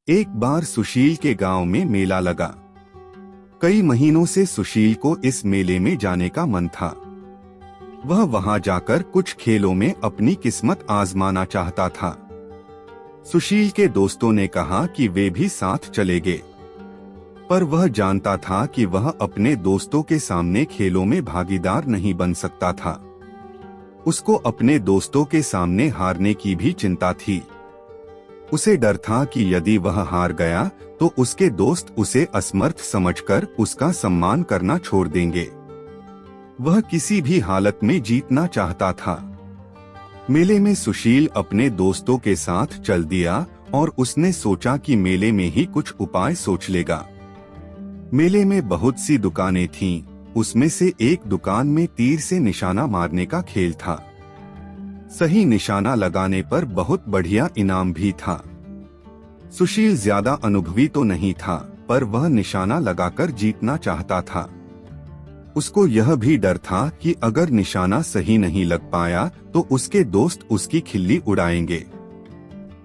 एक बार सुशील के गांव में मेला लगा। कई महीनों से सुशील को इस मेले में जाने का मन था। वह वहां जाकर कुछ खेलों में अपनी किस्मत आजमाना चाहता था। सुशील के दोस्तों ने कहा कि वे भी साथ चलेंगे, पर वह जानता था कि वह अपने दोस्तों के सामने खेलों में भागीदार नहीं बन सकता था। उसको अपने दोस्तों के सामने हारने की भी चिंता थी। उसे डर था कि यदि वह हार गया तो उसके दोस्त उसे असमर्थ समझकर उसका सम्मान करना छोड़ देंगे। वह किसी भी हालत में जीतना चाहता था। मेले में सुशील अपने दोस्तों के साथ चल दिया और उसने सोचा कि मेले में ही कुछ उपाय सोच लेगा। मेले में बहुत सी दुकानें थीं। उसमें से एक दुकान में तीर से निशाना मारने का खेल था। सही निशाना लगाने पर बहुत बढ़िया इनाम भी था। सुशील ज्यादा अनुभवी तो नहीं था, पर वह निशाना लगाकर जीतना चाहता था। उसको यह भी डर था कि अगर निशाना सही नहीं लग पाया तो उसके दोस्त उसकी खिल्ली उड़ाएंगे।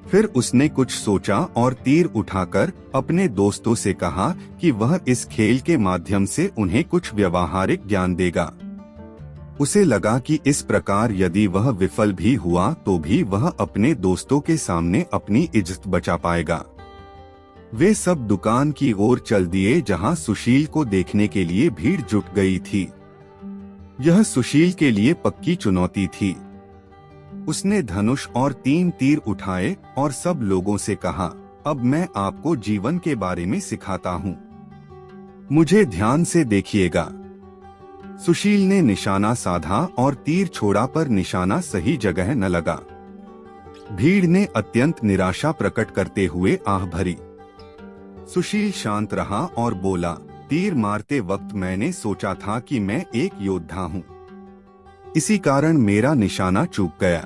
फिर उसने कुछ सोचा और तीर उठाकर अपने दोस्तों से कहा कि वह इस खेल के माध्यम से उन्हें कुछ व्यावहारिक ज्ञान देगा। उसे लगा कि इस प्रकार यदि वह विफल भी हुआ तो भी वह अपने दोस्तों के सामने अपनी इज्जत बचा पाएगा। वे सब दुकान की ओर चल दिए जहां सुशील को देखने के लिए भीड़ जुट गई थी। यह सुशील के लिए पक्की चुनौती थी। उसने धनुष और 3 तीर उठाए और सब लोगों से कहा, अब मैं आपको जीवन के बारे में सिखाता हूँ, मुझे ध्यान से देखिएगा। सुशील ने निशाना साधा और तीर छोड़ा, पर निशाना सही जगह न लगा। भीड़ ने अत्यंत निराशा प्रकट करते हुए आह भरी। सुशील शांत रहा और बोला, तीर मारते वक्त मैंने सोचा था कि मैं एक योद्धा हूँ, इसी कारण मेरा निशाना चूक गया।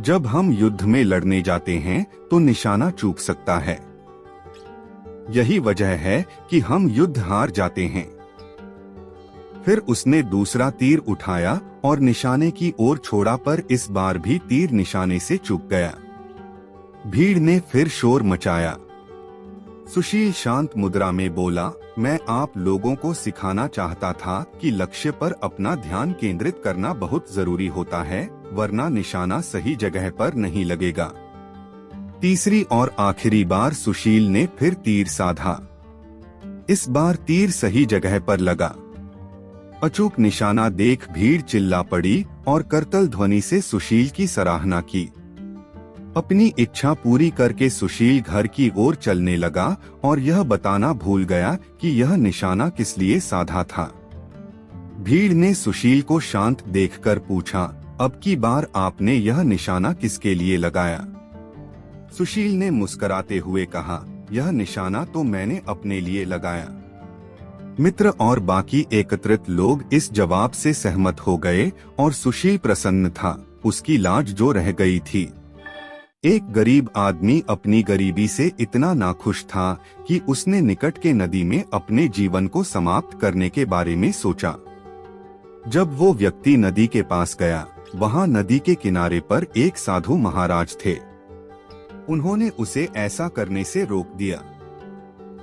जब हम युद्ध में लड़ने जाते हैं तो निशाना चूक सकता है। यही वजह है कि हम युद्ध हार जाते हैं। फिर उसने दूसरा तीर उठाया और निशाने की ओर छोड़ा, पर इस बार भी तीर निशाने से चूक गया। भीड़ ने फिर शोर मचाया। सुशील शांत मुद्रा में बोला, मैं आप लोगों को सिखाना चाहता था कि लक्ष्य पर अपना ध्यान केंद्रित करना बहुत जरूरी होता है, वरना निशाना सही जगह पर नहीं लगेगा। तीसरी और आखिरी बार सुशील ने फिर तीर साधा। इस बार तीर सही जगह पर लगा। अचूक निशाना देख भीड़ चिल्ला पड़ी और करतल ध्वनि से सुशील की सराहना की। अपनी इच्छा पूरी करके सुशील घर की ओर चलने लगा और यह बताना भूल गया कि यह निशाना किस लिए साधा था। भीड़ ने सुशील को शांत देखकर पूछा, अब की बार आपने यह निशाना किसके लिए लगाया? सुशील ने मुस्कुराते हुए कहा, यह निशाना तो मैंने अपने लिए लगाया। मित्र और बाकी एकत्रित लोग इस जवाब से सहमत हो गए और सुशील प्रसन्न था। उसकी लाज जो रह गई थी। एक गरीब आदमी अपनी गरीबी से इतना नाखुश था कि उसने निकट के नदी में अपने जीवन को समाप्त करने के बारे में सोचा। जब वो व्यक्ति नदी के पास गया, वहां नदी के किनारे पर एक साधु महाराज थे। उन्होंने उसे ऐसा करने से रोक दिया।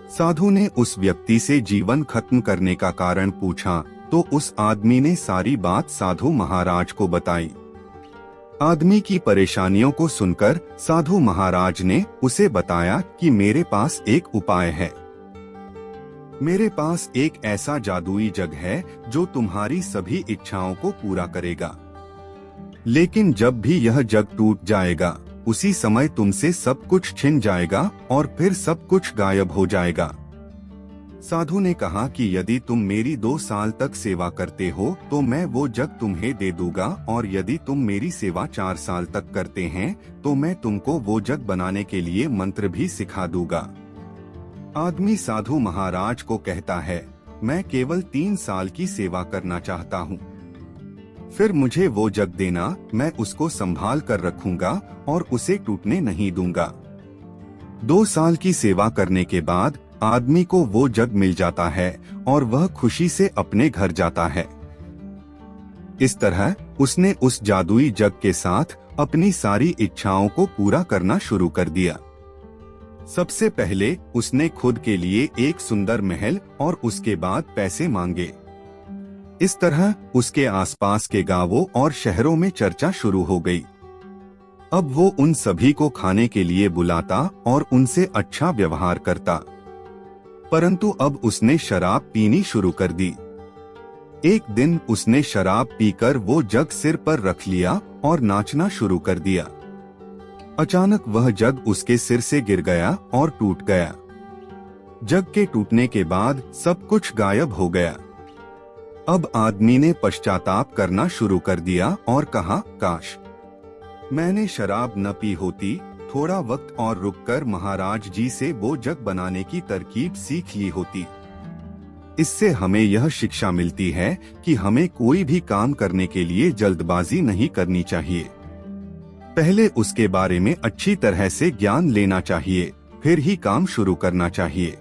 साधु ने उस व्यक्ति से जीवन खत्म करने का कारण पूछा तो उस आदमी ने सारी बात साधु महाराज को बताई। आदमी की परेशानियों को सुनकर साधु महाराज ने उसे बताया कि मेरे पास एक उपाय है। मेरे पास एक ऐसा जादुई जग है जो तुम्हारी सभी इच्छाओं को पूरा करेगा। लेकिन जब भी यह जग टूट जाएगा, उसी समय तुमसे सब कुछ छिन जाएगा और फिर सब कुछ गायब हो जाएगा। साधु ने कहा कि यदि तुम मेरी 2 साल तक सेवा करते हो तो मैं वो जग तुम्हें दे दूंगा, और यदि तुम मेरी सेवा 4 साल तक करते हैं तो मैं तुमको वो जग बनाने के लिए मंत्र भी सिखा दूंगा। आदमी साधु महाराज को कहता है, मैं केवल 3 साल की सेवा करना चाहता हूँ, फिर मुझे वो जग देना, मैं उसको संभाल कर रखूंगा और उसे टूटने नहीं दूंगा। 2 साल की सेवा करने के बाद आदमी को वो जग मिल जाता है और वह खुशी से अपने घर जाता है। इस तरह उसने उस जादुई जग के साथ अपनी सारी इच्छाओं को पूरा करना शुरू कर दिया। सबसे पहले उसने खुद के लिए एक सुंदर महल और उसके बाद पैसे मांगे। इस तरह उसके आसपास के गांवों और शहरों में चर्चा शुरू हो गई। अब वो उन सभी को खाने के लिए बुलाता और उनसे अच्छा व्यवहार करता। परंतु अब उसने शराब पीनी शुरू कर दी। एक दिन उसने शराब पीकर वो जग सिर पर रख लिया और नाचना शुरू कर दिया। अचानक वह जग उसके सिर से गिर गया और टूट गया। जग के टूटने के बाद सब कुछ गायब हो गया। अब आदमी ने पश्चाताप करना शुरू कर दिया और कहा, काश मैंने शराब न पी होती, थोड़ा वक्त और रुककर महाराज जी से वो जग बनाने की तरकीब सीख ली होती। इससे हमें यह शिक्षा मिलती है कि हमें कोई भी काम करने के लिए जल्दबाजी नहीं करनी चाहिए। पहले उसके बारे में अच्छी तरह से ज्ञान लेना चाहिए, फिर ही काम शुरू करना चाहिए।